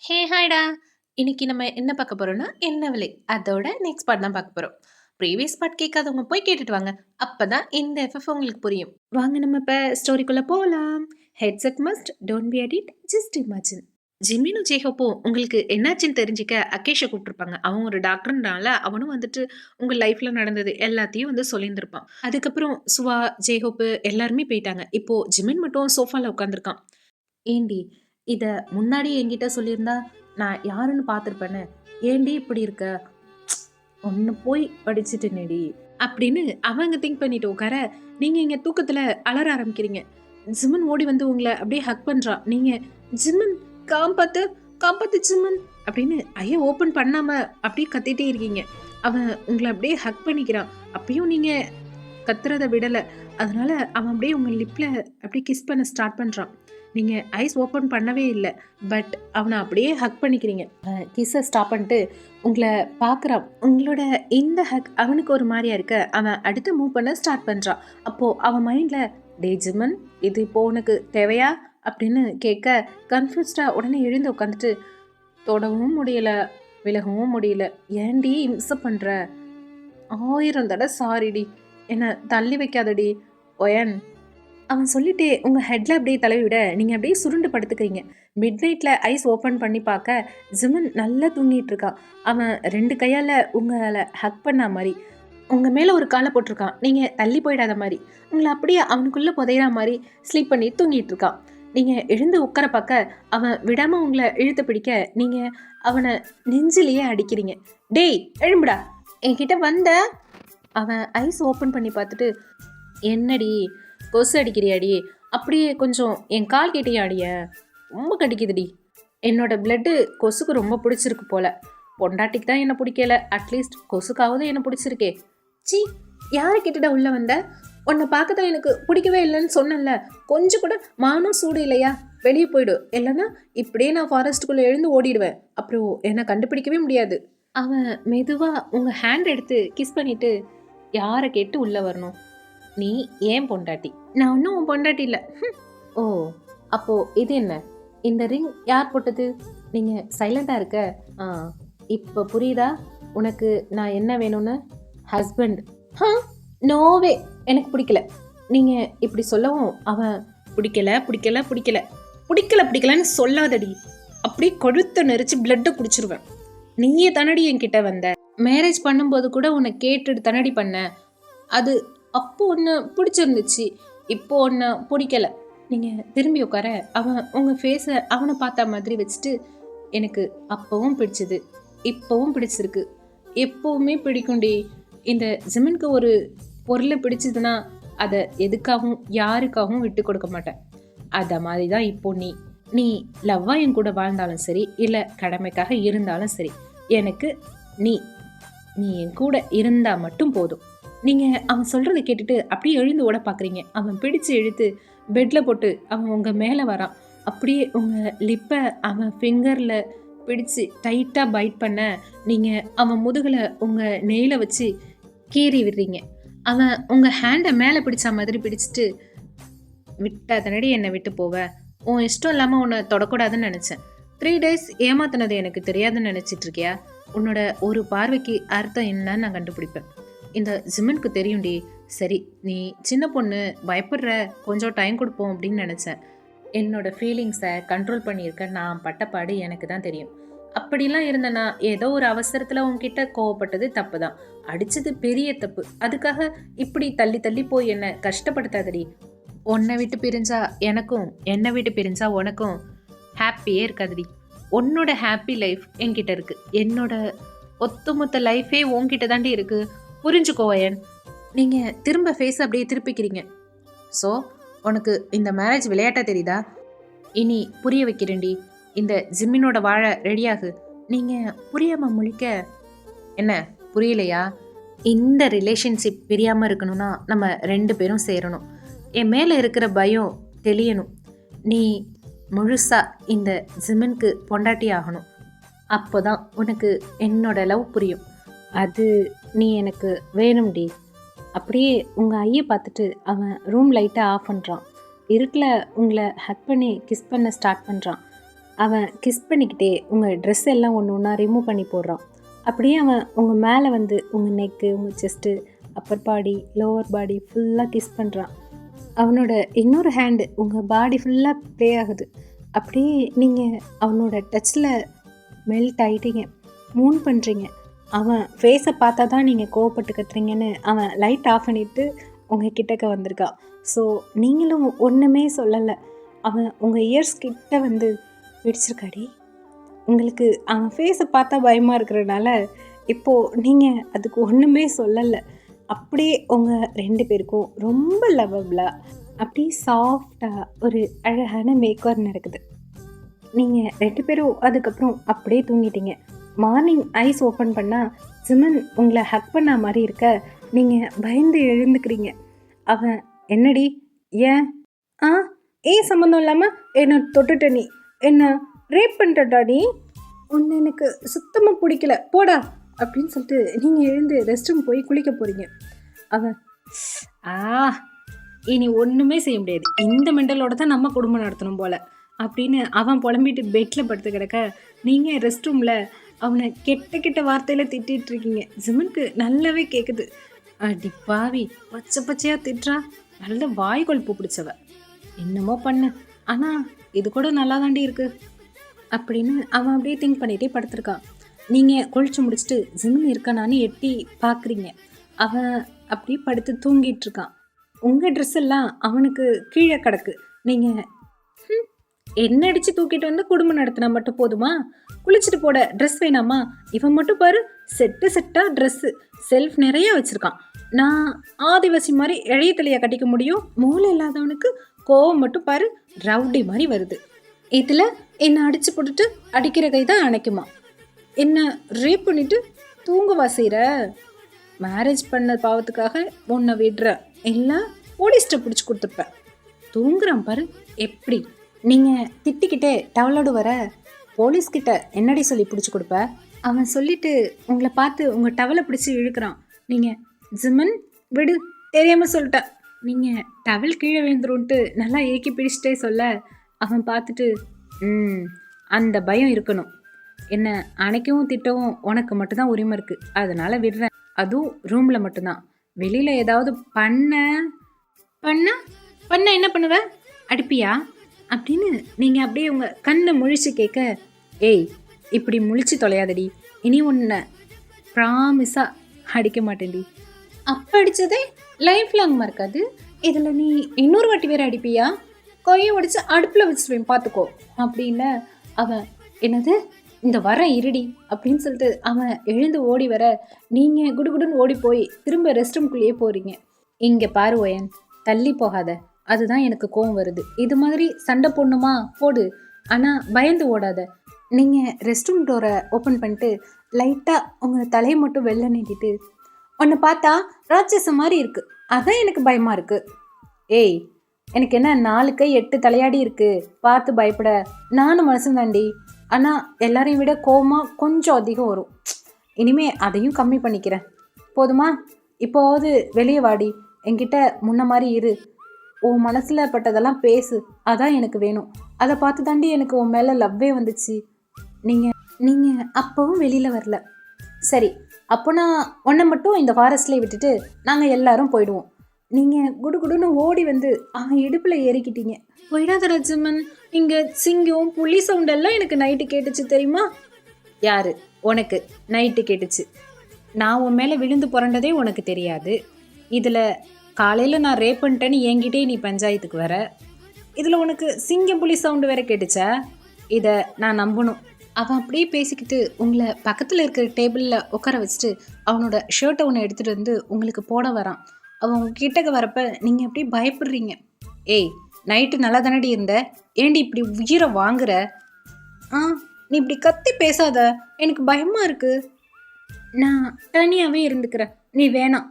ஹே ஹாய்டா! இன்னைக்கு நம்ம என்ன பார்க்க போறோம்னா, என்ன விலை? அதோட நெக்ஸ்ட் பார்ட் தான் பார்க்க போறோம். ப்ரீவியஸ் பார்ட் கேட்காதவங்க போய் கேட்டுட்டு வாங்க. அப்பதான் இந்த எஃப்எஃப் உங்களுக்கு புரியும். வாங்க நம்ம இப்ப ஸ்டோரிக்குள்ள போலாம். Headset must, don't be addict, just imagine. ஜிமினும் ஜேஹோப்பும் உங்களுக்கு என்னாச்சுன்னு தெரிஞ்சுக்க அகேஷ கூப்பிட்டுருப்பாங்க. அவன் ஒரு டாக்டர்னால அவனும் வந்துட்டு உங்க லைஃப்ல நடந்தது எல்லாத்தையும் வந்து சொல்லியிருந்திருப்பான். அதுக்கப்புறம் சுவா, ஜேஹோப்பு எல்லாருமே போயிட்டாங்க. இப்போ ஜிமின் மட்டும் சோஃபால உட்காந்துருக்கான். ஏண்டி இத முன்னாடியே என்கிட்ட சொல்லியிருந்தா நான் யாருன்னு பார்த்துருப்பேனே. ஏண்டி இப்படி இருக்க? ஒன்னு போய் படிச்சுட்டேனேடி அப்படின்னு அவங்க திங்க் பண்ணிட்டு உட்கார, நீங்க இங்க தூக்கத்துல அலற ஆரம்பிக்கிறீங்க. ஜிமன் ஓடி வந்து உங்களை அப்படியே ஹக் பண்றான். நீங்க ஜிமன் காப்பாத்து, காப்பாத்து ஜிமன் அப்படின்னு ஐய ஓபன் பண்ணாம அப்படியே கத்திட்டே இருக்கீங்க. அவன் உங்களை அப்படியே ஹக் பண்ணிக்கிறான். அப்பயும் நீங்க கத்துறத விடல. அதனால அவன் அப்படியே உங்க லிப்ல அப்படியே கிஸ் பண்ண ஸ்டார்ட் பண்றான். நீங்க ஐஸ் ஓப்பன் பண்ணவே இல்ல. பட் அவன அப்படியே ஹக் பண்ணிக்கிறீங்க. கிஸ்ஸ ஸ்டாப் பண்ணிட்டு உங்கள பார்க்குறான். உங்களோட இந்த ஹக் அவனுக்கு ஒரு மாரியா இருக்க, அவன் அடுத்து மூவ் பண்ண ஸ்டார்ட் பண்றான். அப்போ அவன் மைண்ட்ல, "டேய் ஜிமன், இது இப்போ உனக்கு தேவையா?" அப்படின்னு கேட்க, கன்ஃப்யூஸ்டா உடனே எழுந்து உட்காந்துட்டு, தொடவும் முடியல, விலகவும் முடியல. "ஏன்டி இம்ச பண்ற? 1000 தடவை சாரிடி. என்ன தள்ளி வைக்காதடி ஒயன்." அவன் சொல்லிட்டே உங்கள் ஹெட்டில் அப்படியே தடவி விட நீங்கள் அப்படியே சுருண்டு படுத்துக்கிறீங்க. மிட் நைட்டில் ஐஸ் ஓப்பன் பண்ணி பார்க்க ஜிமன் நல்லா தூங்கிட்டு இருக்கான். அவன் 2 கையால் உங்களை ஹக் பண்ண மாதிரி உங்கள் மேலே ஒரு காலை போட்டிருக்கான். நீங்கள் தள்ளி போயிடாத மாதிரி உங்களை அப்படியே அவனுக்குள்ளே புதையிற மாதிரி ஸ்லீப் பண்ணி தூங்கிட்டு இருக்கான். நீங்கள் எழுந்து உட்கார பார்க்க அவன் விடாமல் உங்களை இழுத்து பிடிக்க நீங்கள் அவனை நெஞ்சிலேயே அடிக்கிறீங்க. "டேய் எழும்புடா, என்கிட்ட வந்த." அவன் ஐஸ் ஓப்பன் பண்ணி பார்த்துட்டு, "என்னடி கொசு அடிக்கிறியாடி? அப்படியே கொஞ்சம் என் கால் கிட்டேயாடிய, ரொம்ப கடிக்குதுடி." என்னோட பிளட்டு கொசுக்கு ரொம்ப பிடிச்சிருக்கு போல. பொண்டாட்டிக்கு தான் என்னை பிடிக்கல, அட்லீஸ்ட் கொசுக்காவது என்னை பிடிச்சிருக்கே. சி, யாரை கேட்டுடா உள்ள வந்த? உன்னை பார்க்க தான் எனக்கு பிடிக்கவே இல்லைன்னு சொன்னல. கொஞ்சம் கூட மானம் சூடு இல்லையா? வெளியே போயிடு, இல்லைன்னா இப்படியே நான் ஃபாரஸ்ட்டுக்குள்ளே எழுந்து ஓடிடுவேன். அப்புறம் என்னை கண்டுபிடிக்கவே முடியாது. அவன் மெதுவாக உங்கள் ஹேண்ட் எடுத்து கிஸ் பண்ணிட்டு, யாரை கேட்டு உள்ளே வரணும்? நீ ஏன் பொண்டாட்டி? நான் ஒன்றும் உன் பொண்டாட்டி இல்லை. ஓ, அப்போ இது என்ன? இந்த ரிங் யார் போட்டது? நீங்கள் சைலண்டாக இருக்க. இப்போ புரியுதா உனக்கு நான் என்ன வேணும்னு? ஹஸ்பண்ட். நோவே, எனக்கு பிடிக்கல. நீங்கள் இப்படி சொல்லவும் அவன் பிடிக்கல பிடிக்கல பிடிக்கல பிடிக்கல பிடிக்கலன்னு சொல்லாதடி. அப்படி கொழுத்த நெரிச்சு பிளட்டை குடிச்சிருவேன். நீயே தனடி என்கிட்ட வந்த. மேரேஜ் பண்ணும்போது கூட உன்னை கேட்டுட்டு தனடி பண்ண. அது அப்போ ஒன்று பிடிச்சிருந்துச்சு, இப்போ ஒன்று பிடிக்கல. நீங்கள் திரும்பி உட்கார அவன் உங்கள் ஃபேஸை அவனை பார்த்த மாதிரி வச்சுட்டு, எனக்கு அப்போவும் பிடிச்சது, இப்போவும் பிடிச்சிருக்கு, எப்போவுமே பிடிக்கும்டி. இந்த ஜிமனுக்கு ஒரு பொருளை பிடிச்சதுன்னா அதை எதுக்காகவும் யாருக்காகவும் விட்டு கொடுக்க மாட்டேன். அதை மாதிரி தான் இப்போ நீ லவ்வாக என் கூட வாழ்ந்தாலும் சரி, இல்லை கடமைக்காக இருந்தாலும் சரி, எனக்கு நீ என் கூட இருந்தால் மட்டும் போதும். நீங்கள் அவன் சொல்கிறத கேட்டுட்டு அப்படியே எழுந்து ஓட பார்க்குறீங்க. அவன் பிடிச்சு இழுத்து பெட்டில் போட்டு அவன் உங்கள் மேலே வரான். அப்படியே உங்கள் லிப்பை அவன் ஃபிங்கரில் பிடிச்சி டைட்டாக பைட் பண்ண, நீங்கள் அவன் முதுகில் உங்கள் நெயில வச்சு கீறி விடுறீங்க. அவன் உங்கள் ஹேண்டை மேலே பிடிச்ச மாதிரி பிடிச்சிட்டு, விட்டாதனடி என்னை விட்டு போவ, உன் இஷ்டம் இல்லாமல் உன்னை தொடக்கூடாதுன்னு நினச்சேன். 3 days ஏமாத்தினது எனக்கு தெரியாதுன்னு நினச்சிட்ருக்கியா? உன்னோட ஒரு பார்வைக்கு அர்த்தம் என்னன்னு நான் கண்டுபிடிப்பேன். இந்த ஜிமனுக்கு தெரியும்டி. சரி, நீ சின்ன பொண்ணு, பயப்படுற, கொஞ்சம் டைம் கொடுப்போம் அப்படின்னு நினச்சேன். என்னோட ஃபீலிங்ஸை கண்ட்ரோல் பண்ணியிருக்க நான் பட்டப்பாடு எனக்கு தான் தெரியும். அப்படிலாம் இருந்தேன்னா ஏதோ ஒரு அவசரத்தில் உன்கிட்ட கோவப்பட்டது தப்பு தான். அடித்தது பெரிய தப்பு. அதுக்காக இப்படி தள்ளி தள்ளி போய் என்னை கஷ்டப்படுத்தாதடி. உன்னை விட்டு பிரிஞ்சா எனக்கும், என்னை விட்டு பிரிஞ்சா உனக்கும் ஹாப்பியே இருக்காதுடி. உன்னோட ஹாப்பி லைஃப் என்கிட்ட இருக்கு. என்னோட ஒத்துமொத்த லைஃபே உன்கிட்ட தாண்டி இருக்கு. புரிஞ்சுக்கோயன். நீங்கள் திரும்ப ஃபேஸ் அப்படியே திருப்பிக்கிறீங்க. ஸோ உனக்கு இந்த மேரேஜ் விளையாட்டா தெரியுதா? இனி புரிய வைக்கிறேன்டி. இந்த ஜிம்மினோட வாழ ரெடியாகு. நீங்கள் புரியாமல் முழிக்க. என்ன புரியலையா? இந்த ரிலேஷன்ஷிப் பிரியாமல் இருக்கணும்னா நம்ம 2 பேரும் சேரணும். என் மேலே இருக்கிற பயம் தெளியணும். நீ முழுசா இந்த ஜிமினுக்கு பொண்டாட்டி ஆகணும். அப்போ தான் உனக்கு என்னோட லவ் புரியும். அது நீ எனக்கு வேணும்டி. அப்படியே உங்கள் ஐயை பார்த்துட்டு அவன் ரூம் லைட்டை ஆஃப் பண்ணுறான். இருட்டில் உங்களை ஹக் பண்ணி கிஸ் பண்ண ஸ்டார்ட் பண்ணுறான். அவன் கிஸ் பண்ணிக்கிட்டே உங்கள் ட்ரெஸ் எல்லாம் ஒன்று ஒன்றா ரிமூவ் பண்ணி போடுறான். அப்படியே அவன் உங்கள் மேலே வந்து உங்கள் நெக்கு, உங்கள் செஸ்ட்டு, அப்பர் பாடி, லோவர் பாடி ஃபுல்லாக கிஸ் பண்ணுறான். அவனோட இன்னொரு ஹேண்டு உங்கள் பாடி ஃபுல்லாக ப்ளே ஆகுது. அப்படியே நீங்கள் அவனோட டச்சில் மெல்ட் ஆகிட்டீங்க, மூன் பண்ணுறீங்க. அவன் ஃபேஸை பார்த்தா தான் நீங்கள் கோவப்பட்டு கத்துறீங்கன்னு அவன் லைட் ஆஃப் பண்ணிவிட்டு உங்கள் கிட்டக்க வந்திருக்கான். ஸோ நீங்களும் ஒன்றுமே சொல்லலை. அவன் உங்கள் இயர்ஸ் கிட்ட வந்து பிடிச்சிருக்காடி. உங்களுக்கு அவன் ஃபேஸை பார்த்தா பயமாக இருக்கிறனால இப்போது நீங்கள் அதுக்கு ஒன்றுமே சொல்லலை. அப்படியே உங்கள் 2 பேருக்கும் ரொம்ப லவ்வபிளாக அப்படியே சாஃப்டாக ஒரு அழகான மேக்கோவர் நடக்குது. நீங்கள் 2 பேரும் அதுக்கப்புறம் அப்படியே தூங்கிட்டீங்க. மார்னிங் ஐஸ் ஓப்பன் பண்ணால் ஜிமன் உங்களை ஹக் பண்ண மாதிரி இருக்க நீங்கள் பயந்து எழுந்துக்கிறீங்க. அவன் என்னடி, ஏன் ஏன் சம்மந்தம் இல்லாமல் என்னை தொட்டுட்ட, நீ என்னை ரேப் பண்ணிட்டா, நீ உன்னை எனக்கு சுத்தமாக பிடிக்கல போடா அப்படின்னு சொல்லிட்டு நீங்கள் எழுந்து ரெஸ்ட் ரூம் போய் குளிக்க போகிறீங்க. அவன் இனி ஒன்றுமே செய்ய முடியாது, இந்த மெண்டலோட தான் நம்ம குடும்பம் நடத்தணும் போல் அப்படின்னு அவன் புலம்பிட்டு பெட்டில் படுத்து கிடக்க நீங்கள் ரெஸ்ட் ரூமில் அவனை கெட்ட கெட்ட வார்த்தையில் திட்டிகிட்டு இருக்கீங்க. ஜிமனுக்கு நல்லாவே கேட்குது. அடி பாவி, பச்சை பச்சையாக திட்டுறா, நல்ல வாய் கொழுப்பு பிடிச்சவ, என்னமோ பண்ணு, ஆனால் இது கூட நல்லா தாண்டி இருக்கு அப்படின்னு அவன் அப்படியே திங்க் பண்ணிகிட்டே படுத்துருக்கான். நீங்கள் குளிச்சு முடிச்சுட்டு ஜிமன் இருக்கானான்னு எட்டி பார்க்குறீங்க. அவன் அப்படியே படுத்து தூங்கிட்டு இருக்கான். உங்கள் ட்ரெஸ் எல்லாம் அவனுக்கு கீழே கிடக்கு. நீங்கள் என்ன அடித்து தூக்கிட்டு வந்து குடும்பம் நடத்தினா மட்டும் போதுமா? குளிச்சுட்டு போட ட்ரெஸ் வேணாமா? இவன் மட்டும் பாரு, செட்டாக ட்ரெஸ்ஸு செல்ஃப் நிறைய வச்சுருக்கான். நான் ஆதிவாசி மாதிரி இழைய தலையை கட்டிக்க முடியும்? மூளை இல்லாதவனுக்கு கோவம் மட்டும் பாரு, ரவுடி மாதிரி வருது. இதில் என்னை அடித்து போட்டுட்டு அடிக்கிற கை தான் அணைக்குமா? என்னை ரேப் பண்ணிவிட்டு தூங்கவா செய்கிற? மேரேஜ் பண்ண பாவத்துக்காக உன்னை விடுற, இல்லை போலீஸ்ட்டை பிடிச்சி கொடுத்துருப்பேன். தூங்குறான் பாரு எப்படி. நீங்கள் திட்டிக்கிட்டே டவலோடு வர போலீஸ்கிட்ட என்னடி சொல்லி பிடிச்சி கொடுப்ப? அவன் சொல்லிட்டு உங்களை பார்த்து உங்கள் டவலை பிடிச்சி இழுக்கிறான். நீங்கள் ஜிமன் விடு, தெரியாமல் சொல்லிட்டேன். நீங்கள் டவல் கீழே விழுந்துருன்ட்டு நல்லா இறுக்கி பிடிச்சிட்டே சொல்ல அவன் பார்த்துட்டு அந்த பயம் இருக்கணும், என்னை அணைக்கவும் திட்டவும் உனக்கு மட்டும்தான் உரிமை இருக்குது, அதனால் விடுறேன். அதுவும் ரூமில் மட்டும்தான். வெளியில் ஏதாவது பண்ண என்ன பண்ணுவேன்? அடிப்பியா அப்படின்னு நீங்கள் அப்படியே உங்கள் கண்ணை முழிச்சு கேட்க, ஏய் இப்படி முழிச்சு தொலையாதடி, இனி உன்னை ப்ராமிஸாக அடிக்க மாட்டேன்டி. அப்போ அடித்ததே லைஃப் லாங் மறக்காது, இதில் நீ இன்னொரு வாட்டி வேறு அடிப்பியா? கையை உடைச்சு அடுப்பில் வச்சுருவேன் பார்த்துக்கோ அப்படின்னு அவன், என்னது இந்த வர இருடி அப்படின்னு சொல்லிட்டு அவன் எழுந்து ஓடி வர நீங்கள் குடுகுடுன்னு ஓடி போய் திரும்ப ரெஸ்ட் ரூம்குள்ளேயே போகிறீங்க. இங்கே பாரு ஒயன், தள்ளி போகாத, அதுதான் எனக்கு கோவம் வருது. இது மாதிரி சண்டை போடணுமா போடு, ஆனால் பயந்து ஓடாத. நீங்கள் ரெஸ்ட் ரூம் டோரை ஓப்பன் பண்ணிட்டு லைட்டாக உங்கள் தலையை மட்டும் வெளில நீட்டிட்டு, உன்னை பார்த்தா ராட்சசம் மாதிரி இருக்குது, அதான் எனக்கு பயமாக இருக்குது. ஏய் எனக்கு என்ன 4 கை 8 தலையாடி இருக்குது, பார்த்து பயப்பட. நானும் மனுஷன் தாண்டி, ஆனால் எல்லாரையும் விட கோவமாக கொஞ்சம் அதிகம் வரும். இனிமே அதையும் கம்மி பண்ணிக்கிறேன் போதுமா? இப்போது வெளியே வாடி, என்கிட்ட முன்ன மாதிரி இரு, உன் மனசில் பட்டதெல்லாம் பேசு, அதான் எனக்கு வேணும். அதை பார்த்து தாண்டி எனக்கு உன் மேலே லவ்வே வந்துச்சு. நீங்கள் அப்போவும் வெளியில் வரல. சரி, அப்போ நான் உன்னை மட்டும் இந்த ஃபாரஸ்ட்லேயே விட்டுட்டு நாங்கள் எல்லாரும் போயிடுவோம். நீங்கள் குடுகுடுன்னு ஓடி வந்து அவன் இடுப்பில் ஏறிக்கிட்டீங்க. போயிடாத ரஜமன், இங்கே சிங்கம் புலி சவுண்டெல்லாம் எனக்கு நைட்டு கேட்டுச்சு தெரியுமா? யார் உனக்கு நைட்டு கேட்டுச்சு? நான் உன் மேலே விழுந்து புரண்டதே உனக்கு தெரியாது. இதில் காலையில் நான் ரேப் பண்ணிட்டேன்னு என்கிட்டே நீ பஞ்சாயத்துக்கு வர, இதில் உனக்கு சிங்கம் புலி சவுண்டு வேற கேட்டுச்சா? இதை நான் நம்பணும். அவன் அப்படியே பேசிக்கிட்டு உங்களை பக்கத்தில் இருக்கிற டேபிளில் உட்கார வச்சுட்டு அவனோட ஷர்ட்டை ஒன்று எடுத்துகிட்டு வந்து உங்களுக்கு போட வரான். அவன் உங்கள் கிட்டக்க வரப்ப நீங்கள் அப்படியே பயப்படுறீங்க. ஏய் நைட்டு நல்லா தானடி இருந்த, ஏண்டி இப்படி உயிரை வாங்குற? நீ இப்படி கத்தி பேசாத, எனக்கு பயமாக இருக்குது. நான் தனியாகவே இருந்துக்கிறேன், நீ வேணாம்.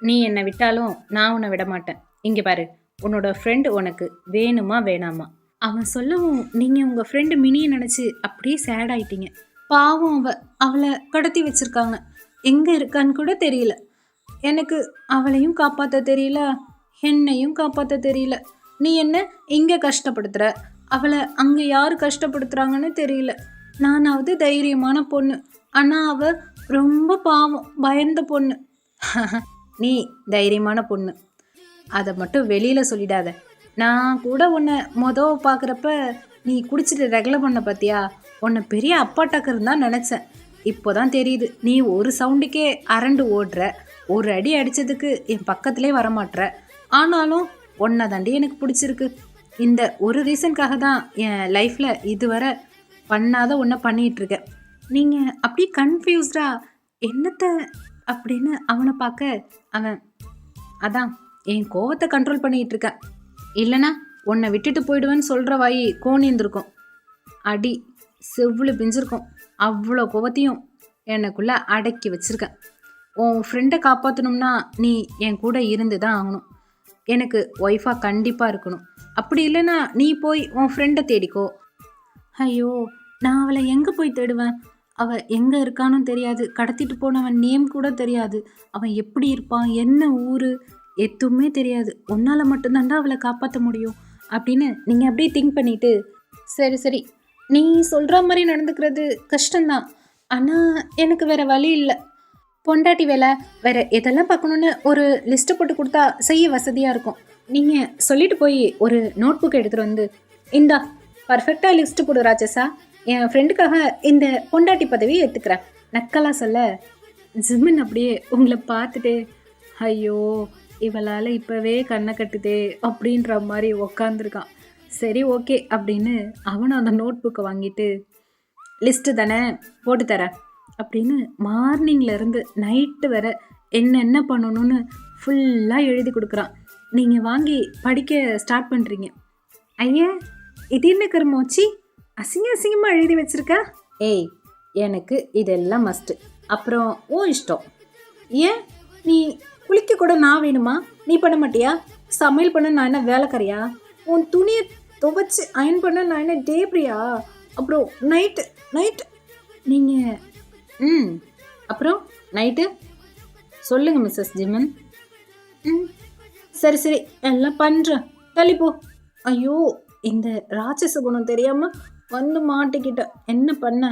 நீ என்னை விட்டாலும் நான் உன்னை விட மாட்டேன். இங்கே பாரு, உன்னோட ஃப்ரெண்டு உனக்கு வேணுமா வேணாமா? அவன் சொல்லவும் நீங்கள் உங்கள் ஃப்ரெண்டு மினியை நினச்சி அப்படியே சேட் ஆகிட்டீங்க. பாவம், அவளை கடத்தி வச்சுருக்காங்க, எங்கே இருக்கான்னு கூட தெரியல. எனக்கு அவளையும் காப்பாற்ற தெரியல, என்னையும் காப்பாற்ற தெரியல. நீ என்ன இங்கே கஷ்டப்படுத்துகிற, அவளை அங்கே யார் கஷ்டப்படுத்துகிறாங்கன்னு தெரியல. நானாவது தைரியமான பொண்ணு, ஆனால் அவள் ரொம்ப பாவம், பயந்த பொண்ணு. நீ தைரியமான பொண்ணு, அதை மட்டும் வெளியில் சொல்லிடாத. நான் கூட உன்னை பார்க்குறப்ப நீ குடிச்சிட்டு ரெகுலர் பண்ண பார்த்தியா, உன்னை பெரிய அப்பாட்டாக்கர் தான் நினச்சேன். இப்போ தான் தெரியுது, நீ ஒரு சவுண்டுக்கே அரண்டு ஓடுற. ஒரு அடி அடித்ததுக்கு என் பக்கத்துலேயே வரமாட்ற. ஆனாலும் உன்னை தாண்டி எனக்கு பிடிச்சிருக்கு. இந்த ஒரு ரீசனுக்காக தான் என் லைஃப்பில் இதுவரை பண்ணாத ஒன்றை பண்ணிகிட்ருக்கேன். நீங்கள் அப்படியே கன்ஃபியூஸ்டா என்னத்தை அப்படின்னு அவனை பார்க்க அவன் அதான் என் கோவத்தை கண்ட்ரோல் பண்ணிகிட்டு இருக்கேன். இல்லைனா உன்னை விட்டுட்டு போயிடுவேன்னு சொல்கிற வாயி கோணிந்திருக்கும், அடி செவ்வுளு பிஞ்சிருக்கும். அவ்வளோ கோவத்தையும் எனக்குள்ளே அடக்கி வச்சுருக்கேன். உன் ஃப்ரெண்டை காப்பாற்றணும்னா நீ என் கூட இருந்து தான் ஆகணும். எனக்கு ஒய்ஃபாக கண்டிப்பாக இருக்கணும். அப்படி இல்லைன்னா நீ போய் உன் ஃப்ரெண்டை தேடிக்கோ. ஐயோ, நான் அவளை எங்கே போய் தேடுவேன்? அவள் எங்கே இருக்கானும் தெரியாது, கடத்திட்டு போனவன் நேம் கூட தெரியாது, அவன் எப்படி இருப்பான், என்ன ஊர், எதுவுமே தெரியாது. உன்னால் மட்டும்தாண்டா அவளை காப்பாற்ற முடியும் அப்படின்னு நீங்கள் அப்படியே திங்க் பண்ணிவிட்டு, சரி சரி நீ சொல்கிற மாதிரி நடந்துக்கிறது கஷ்டம்தான், ஆனால் எனக்கு வேறு வழி இல்லை. பொண்டாட்டி வேலை வேறு எதெல்லாம் பார்க்கணுன்னு ஒரு லிஸ்ட்டு போட்டு கொடுத்தா செய்ய வசதியாக இருக்கும். நீங்கள் சொல்லிட்டு போய் ஒரு நோட் புக் எடுத்துகிட்டு வந்து, இந்தா பர்ஃபெக்டாக லிஸ்ட்டு போடு ராஜசா, என் ஃப்ரெண்டுக்காக இந்த பொண்டாட்டி பதவியை எடுத்துக்கிறேன் நக்கலாக சொல்ல, ஜிம்மின் அப்படியே உங்களை பார்த்துட்டு, ஐயோ இவளால் இப்போவே கண்ணை கட்டுதே அப்படின்ற மாதிரி உக்காந்துருக்கான். சரி ஓகே அப்படின்னு அவனும் அந்த நோட் புக்கை வாங்கிட்டு, லிஸ்ட்டு தானே போட்டு தரேன் அப்படின்னு மார்னிங்லேருந்து நைட்டு வர என்னென்ன பண்ணணும்னு ஃபுல்லாக எழுதி கொடுக்குறான். நீங்கள் வாங்கி படிக்க ஸ்டார்ட் பண்ணுறீங்க. ஐயா இது என்ன கருமோச்சி, அசிங்கமாக எழுதி வச்சுருக்கா? ஏய் எனக்கு இதெல்லாம் மஸ்ட்டு, அப்புறம் ஓ இஷ்டம். ஏன் நீ குளிக்க கூட நான் வேணுமா? நீ பண்ண மாட்டியா? சமையல் பண்ண நான் என்ன வேலைக்காரியா? உன் துணியை துவைச்சி அயன் பண்ண நான் என்ன டேப்ரியா? அப்புறம் நைட்டு நீங்கள் அப்புறம் நைட்டு சொல்லுங்கள் மிஸ்ஸஸ் ஜிம்மன். சரி சரி எல்லாம் பண்ணுறேன், தள்ளிப்போ. ஐயோ இந்த ராட்சச குணம் தெரியாமல் வந்து மாட்டிக்கிட்டேன், என்ன பண்ண?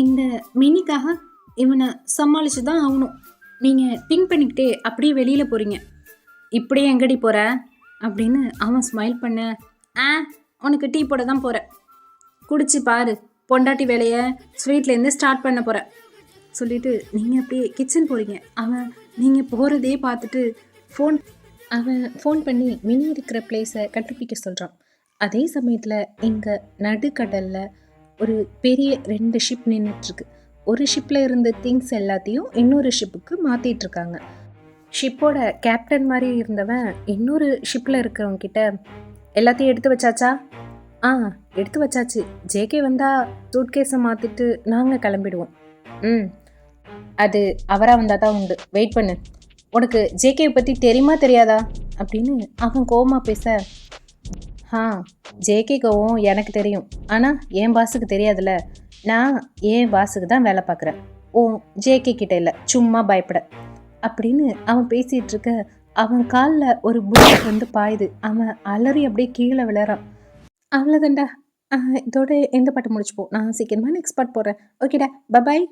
இந்த மினிக்காக இவனை சமாளித்து தான் ஆகணும். நீங்கள் திங்க் பண்ணிக்கிட்டே அப்படியே வெளியில் போகிறீங்க. இப்படியே எங்கடி போகிற அப்படின்னு அவன் ஸ்மைல் பண்ண, உனக்கு டீ போட தான் போகிறேன், குடிச்சு பாரு, பொண்டாட்டி வேலையை ஸ்வீட்லேருந்து ஸ்டார்ட் பண்ண போகிறேன் சொல்லிவிட்டு நீங்கள் அப்படியே கிச்சன் போகிறீங்க. அவன் நீங்கள் போகிறதே பார்த்துட்டு அவன் ஃபோன் பண்ணி மினி இருக்கிற பிளேஸை கண்டுபிடிக்க சொல்கிறான். அதே சமயத்தில் இங்கே நடுக்கடலில் ஒரு பெரிய 2 ஷிப் நின்றுட்டுருக்கு. ஒரு ஷிப்பில் இருந்த திங்ஸ் எல்லாத்தையும் இன்னொரு ஷிப்புக்கு மாற்றிட்டுருக்காங்க. ஷிப்போட கேப்டன் மாதிரி இருந்தவன் இன்னொரு ஷிப்பில் இருக்கிறவங்க கிட்ட, எல்லாத்தையும் எடுத்து வச்சாச்சா? எடுத்து வச்சாச்சு, ஜேகே வந்தால் சூட்கேஸை மாற்றிட்டு நாங்கள் கிளம்பிடுவோம். அது அவராக வந்தால் தான் உண்டு, வெயிட் பண்ணு. உனக்கு ஜேகேவை பற்றி தெரியுமா தெரியாதா அப்படின்னு அவன் கோவமாக பேச, ஜேகே கோவம் எனக்கு தெரியும், ஆனால் என் பாஸுக்கு தெரியாதுல்ல, நான் என் பாஸுக்கு தான் வேலை பார்க்குறேன், ஜேகே கிட்ட இல்லை, சும்மா பயப்பட அப்படின்னு அவன் பேசிகிட்டு இருக்க அவன் காலில் ஒரு புல்லட் வந்து பாயுது. அவன் அலறி அப்படியே கீழே விழறான். அவ்வளோதான்டா, இதோட எந்த பாட்டு முடிச்சுப்போம், நான் சீக்கிரமாக நெக்ஸ்ட் பாட்டு போடுறேன். ஓகேடா, பபாய்.